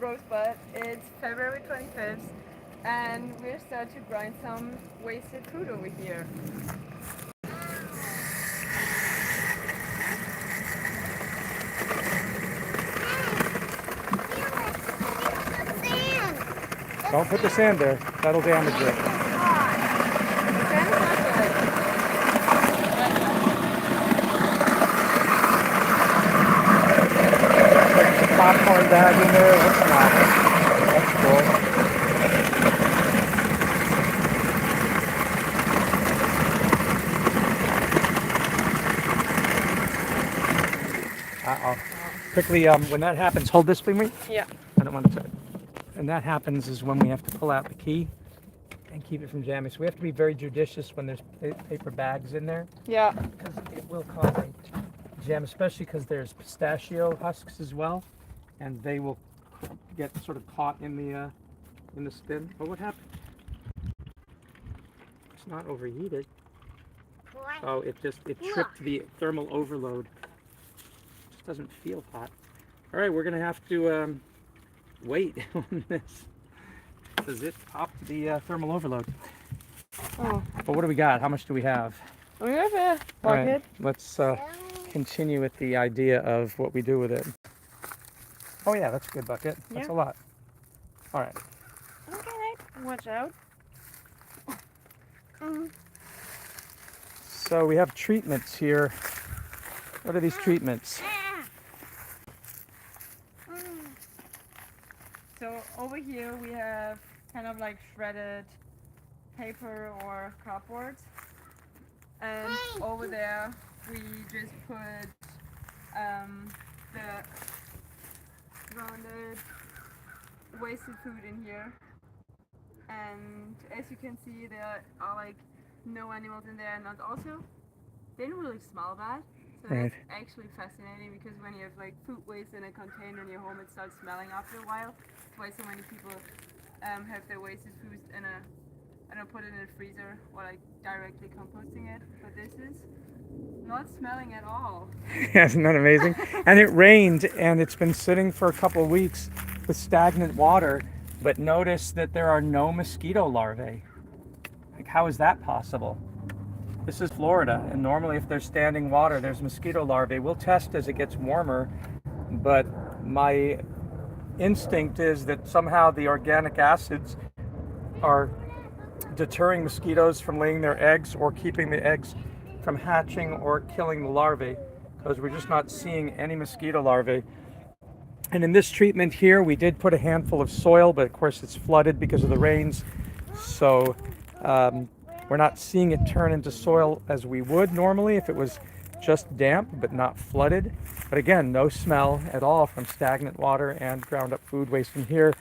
Rosebud. It's February 25th, and we're starting to grind some wasted food over here. Don't put the sand there. That'll damage it. The sand is not There's a popcorn bag in there. What's not? That's cool. Uh-oh. Quickly, when that happens, hold this for me. Yeah. I don't want to touch it. And that happens is when we have to pull out the key and keep it from jamming. So we have to be very judicious when there's paper bags in there, Yeah. because it will cause a jam, especially because there's pistachio husks as well, and they will get sort of caught in the spin. Oh, what happened? It's not overheated. Oh, it tripped the thermal overload. It just doesn't feel hot. All right, we're gonna have to wait on this because it popped the thermal overload. Oh. But what do we got? How much do we have? We have a All right, bucket. let's continue with the idea of what we do with it. Oh yeah, that's a good bucket. That's a Yeah. lot. All right. Okay. Watch out. So we have treatments here. What are these treatments? So over here we have kind of like shredded paper or cardboard, and over there we just put the grounded wasted food in here, and as you can see there are like no animals in there, and also they don't really smell bad. So Right. that's actually fascinating, because when you have like food waste in a container in your home, it starts smelling after a while. That's why so many people have their wasted food in a, I don't put it in a freezer or like directly composting it. But this is not smelling at all. Yeah, isn't that amazing? And it rained, and it's been sitting for a couple of weeks with stagnant water. But notice that there are no mosquito larvae. Like, how is that possible? This is Florida, and normally if there's standing water, there's mosquito larvae. We'll test as it gets warmer, but my instinct is that somehow the organic acids are deterring mosquitoes from laying their eggs, or keeping the eggs from hatching, or killing the larvae, because we're just not seeing any mosquito larvae. And in this treatment here, we did put a handful of soil, but of course it's flooded because of the rains. So we're not seeing it turn into soil as we would normally if it was just damp but not flooded. But again, no smell at all from stagnant water and ground up food waste. And here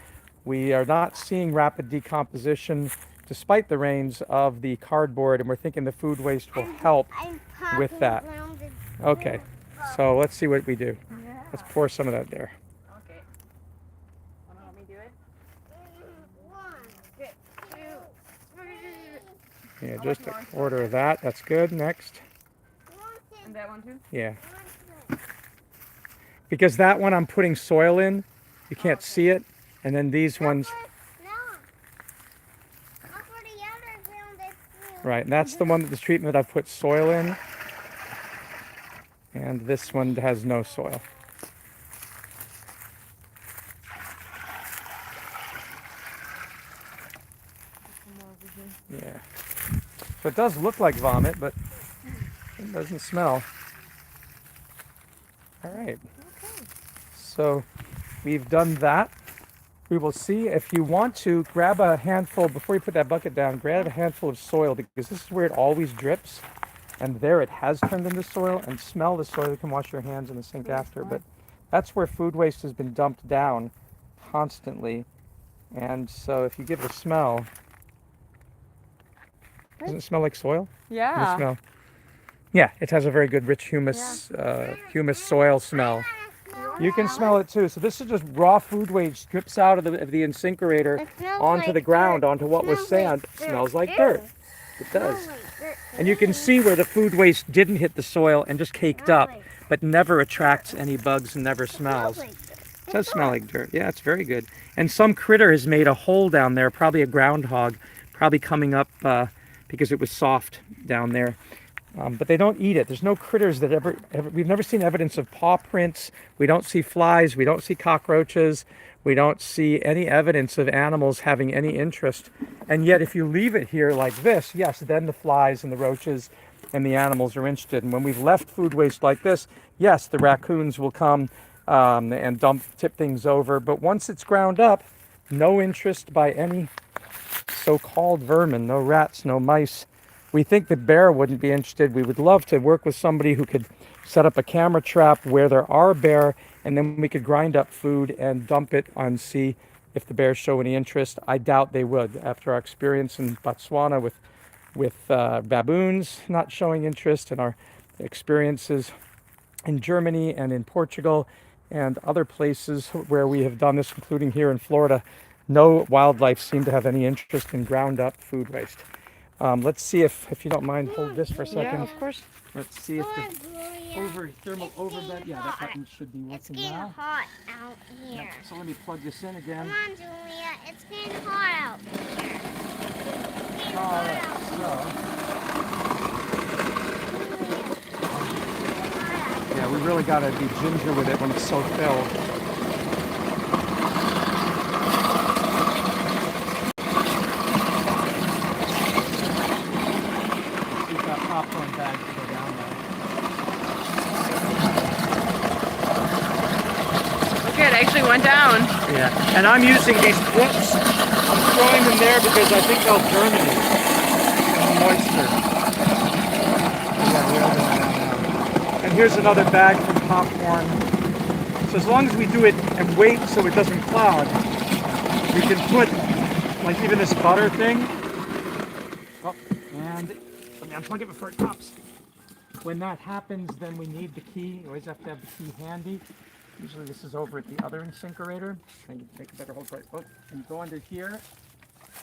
we are not seeing rapid decomposition despite the rains of the cardboard, and we're thinking the food waste will help with that. Okay, so let's see what we do. Yeah. Let's pour some of that there. Okay. Wanna help me do it? Yeah, just a quarter of that. That's good. Next. And that one too? Yeah. Because that one I'm putting soil in. You can't see it. And then these ones. Right, and that's the one, this treatment I've put soil in. And this one has no soil. Yeah. So it does look like vomit, but it doesn't smell. All right. So we've done that. We will see. If you want to, grab a handful, before you put that bucket down, grab a handful of soil, because this is where it always drips. And there it has turned into soil, and smell the soil. You can wash your hands in the sink after. But that's where food waste has been dumped down constantly. And so if you give it a smell, doesn't it smell like soil? Yeah. Does it smell? Yeah, it has a very good rich humus, humus soil smell. You can smell it too. So this is just raw food waste drips out of the incinerator onto the ground, onto what was sand. It smells like dirt. It does. And you can see where the food waste didn't hit the soil and just caked up, but never attracts any bugs and never smells. It does smell like dirt. Yeah, it's very good. And some critter has made a hole down there, probably a groundhog, probably coming up because it was soft down there. But they don't eat it. There's no critters that ever, we've never seen evidence of paw prints. We don't see flies. We don't see cockroaches. We don't see any evidence of animals having any interest. And yet if you leave it here like this, yes, then the flies and the roaches and the animals are interested. And when we've left food waste like this, yes, the raccoons will come and tip things over. But once it's ground up, no interest by any so-called vermin, no rats, no mice. We think the bear wouldn't be interested. We would love to work with somebody who could set up a camera trap where there are bear, and then we could grind up food and dump it and see if the bears show any interest. I doubt they would. After our experience in Botswana with baboons not showing interest, and our experiences in Germany and in Portugal and other places where we have done this, including here in Florida, no wildlife seemed to have any interest in ground up food waste. Let's see if you don't mind, hold this for a second. Yeah, of course. Let's see if the thermal overbed, yeah, that button should be working It's getting now. hot out here. Yeah, so let me plug this in again. Come on, Julia. It's getting hot out here. It's getting All hot right, out so yeah, we really got to be ginger with it when it's so filled. We've got popcorn bags to go down there. Okay, it actually went down. Yeah, and I'm using these clips. I'm throwing them there because I think they'll germinate in the moisture. Yeah, we are doing that now. And here's another bag from popcorn. So as long as we do it and wait so it doesn't cloud, we can put, like even this butter thing. Oh, and let me unplug it before it pops. When that happens, then we need the key. You always have to have the key handy. Usually this is over at the other incinerator. I can take a better hold for it. Oh, you go under here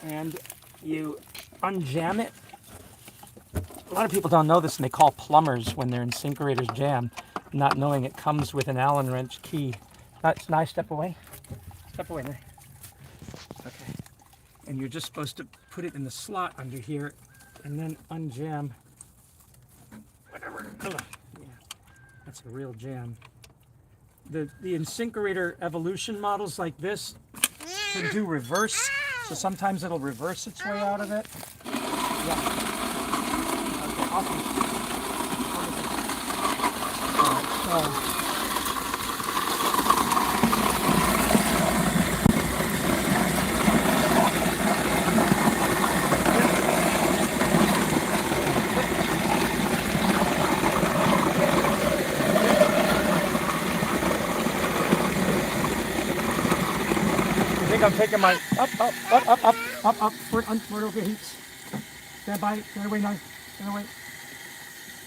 and you unjam it. A lot of people don't know this, and they call plumbers when their incinerators jam, not knowing it comes with an Allen wrench key. Nice, step away. Step away there. Okay. And you're just supposed to put it in the slot under here and then unjam whatever. Ugh. Yeah, that's a real jam. The incinerator evolution models like this can do reverse, so sometimes it'll reverse its way out of it. Yeah. Okay, awesome. So, I'm taking my up, where it overheats. Stand by, stand away now, stand away.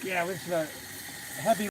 Yeah, it was heavy.